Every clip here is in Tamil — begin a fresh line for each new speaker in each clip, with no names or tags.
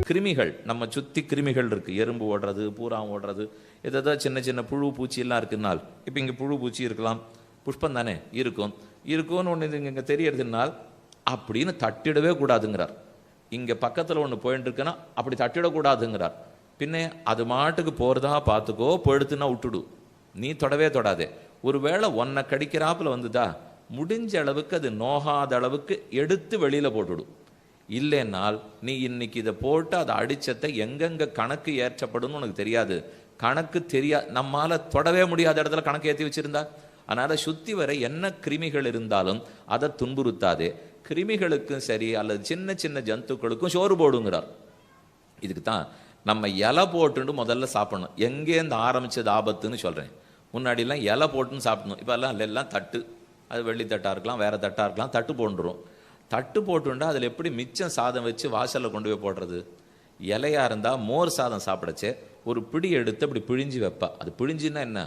கிருமிகள் நம்ம சுற்றி கிருமிகள் இருக்குது, எறும்பு ஓடுறது, பூரா ஓடுறது, எதாவது சின்ன சின்ன புழு பூச்சி எல்லாம் இருக்குன்னால், இப்போ இங்கே புழு பூச்சி இருக்கலாம், புஷ்பம் தானே இருக்கும்னு ஒன்று இங்கே தெரியறதுனால் அப்படின்னு தட்டிடவே கூடாதுங்கிறார். இங்கே பக்கத்தில் ஒன்று போயிட்டு இருக்குன்னா அப்படி தட்டிடக்கூடாதுங்கிறார். பின்னே அது மாட்டுக்கு போகிறதா பார்த்துக்கோ, போயிடுத்துன்னா விட்டுடு, நீ தொடவே தொடாதே. ஒருவேளை ஒன்றை கடிக்கிறாப்புல வந்துதா, முடிஞ்ச அளவுக்கு அது நோகாத அளவுக்கு எடுத்து வெளியில் போட்டுவிடும். இல்லைன்னால் நீ இன்னைக்கு இதை போட்டு அதை அடிச்சத்தை எங்கெங்க கணக்கு ஏற்றப்படும் உனக்கு தெரியாது. கணக்கு நம்மால தொடவே முடியாத இடத்துல கணக்கு ஏற்றி வச்சிருந்தா. அதனால சுத்தி வரை என்ன கிருமிகள் இருந்தாலும் அதை துன்புறுத்தாதே. கிருமிகளுக்கும் சரி அல்லது சின்ன சின்ன ஜந்துக்களுக்கும் சோறு போடுங்கிறார். இதுக்கு தான் நம்ம இலை போட்டுட்டு முதல்ல சாப்பிடணும். எங்கேருந்து ஆரம்பிச்சது ஆபத்துன்னு சொல்றேன். முன்னாடிலாம் இலை போட்டுன்னு சாப்பிடணும். இப்போ எல்லாம் தட்டு, அது வெள்ளி தட்டா இருக்கலாம், வேற தட்டா இருக்கலாம், தட்டு போண்டுரும். தட்டு போட்டுண்டா அதில் எப்படி மிச்சம் சாதம் வச்சு வாசலில் கொண்டு போய் போடுறது? இலையா இருந்தால் மோர் சாதம் சாப்பிடச்சே ஒரு பிடி எடுத்து அப்படி பிழிஞ்சு வைப்பா. அது பிழிஞ்சுன்னா என்ன,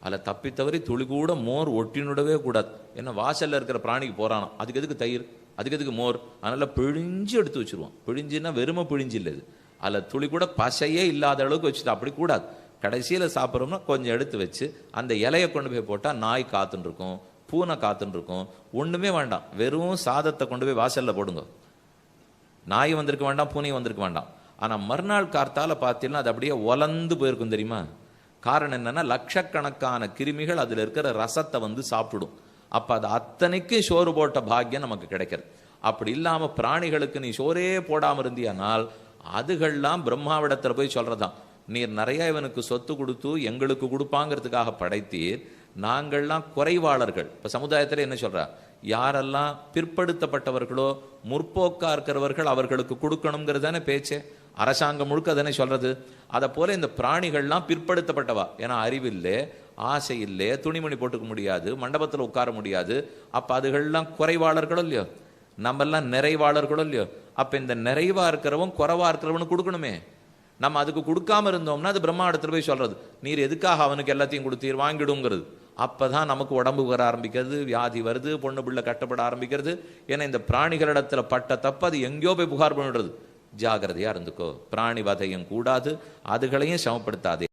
அதில் தப்பி தவறி துளி கூட மோர் ஒட்டினுடவே கூடாது. ஏன்னா வாசலில் இருக்கிற பிராணிக்கு போகிறானோ, அதுக்கு எதுக்கு தயிர், அதுக்கு எதுக்கு மோர், அதனால் பிழிஞ்சு எடுத்து வச்சுருவோம். பிழிஞ்சுன்னா வெறுமை பிழிஞ்சு இல்லை, இது அதில் துளி கூட பசையே இல்லாத அளவுக்கு வச்சுட்டு அப்படி கூடாது. கடைசியில் சாப்பிட்றோம்னா கொஞ்சம் எடுத்து வச்சு அந்த இலையை கொண்டு போய் போட்டால் நாய் காத்துன்னு இருக்கும், பூனை காத்துன்னு இருக்கும். ஒன்றுமே வேண்டாம், வெறும் சாதத்தை கொண்டு போய் வாசலில் போடுங்க. நாய் வந்திருக்க வேண்டாம், பூனையும் வந்திருக்க வேண்டாம். ஆனால் மறுநாள் கார்த்தால பார்த்தீங்கன்னா அது அப்படியே ஒலந்து போயிருக்கும் தெரியுமா? காரணம் என்னன்னா, லட்சக்கணக்கான கிருமிகள் அதில் இருக்கிற ரசத்தை வந்து சாப்பிடும். அப்போ அது அத்தனைக்கு சோறு போட்ட பாக்கியம் நமக்கு கிடைக்கிறது. அப்படி இல்லாமல் பிராணிகளுக்கு நீ சோரே போடாமல் இருந்தியானால் அதுகள்லாம் பிரம்மாவிடத்தில் போய் சொல்றதான், நீர் நிறைய இவனுக்கு சொத்து கொடுத்து எங்களுக்கு கொடுப்பாங்கிறதுக்காக படைத்தீர், நாங்கள்லாம் குறைவாளர்கள். இப்போ சமுதாயத்தில் என்ன சொல்றா, யாரெல்லாம் பிற்படுத்தப்பட்டவர்களோ முற்போக்கா இருக்கிறவர்கள் அவர்களுக்கு கொடுக்கணுங்கிறது தானே பேச்சே. அரசாங்கம் முழுக்க தானே சொல்றது. அதை போல இந்த பிராணிகள்லாம் பிற்படுத்தப்பட்டவா. ஏன்னா அறிவில்லை, ஆசை இல்லை, துணிமணி போட்டுக்க முடியாது, மண்டபத்தில் உட்கார முடியாது. அப்போ அதுகள்லாம் குறைவாளர்களோ இல்லையோ, நம்மெல்லாம் நிறைவாளர்களோ இல்லையோ. அப்போ இந்த நிறைவா இருக்கிறவன் குறைவா இருக்கிறவனு கொடுக்கணுமே. நம்ம அதுக்கு கொடுக்காம இருந்தோம்னா அது பிரம்மா இடத்துல போய் சொல்றது, நீர் எதுக்காக அவனுக்கு எல்லாத்தையும் கொடுத்தீர், வாங்கிடுங்கிறது. அப்பதான் நமக்கு உடம்பு வர ஆரம்பிக்கிறது, வியாதி வருது, பொண்ணு பிள்ளை கட்டப்பட ஆரம்பிக்கிறது. ஏன்னா இந்த பிராணிகளிடத்துல பட்ட தப்பு அது எங்கேயோ போய் புகார் பண்ணிடுறது. ஜாகிரதையா இருந்துக்கோ, பிராணி வதையும் கூடாது, அதுகளையும் சமப்படுத்தாதே.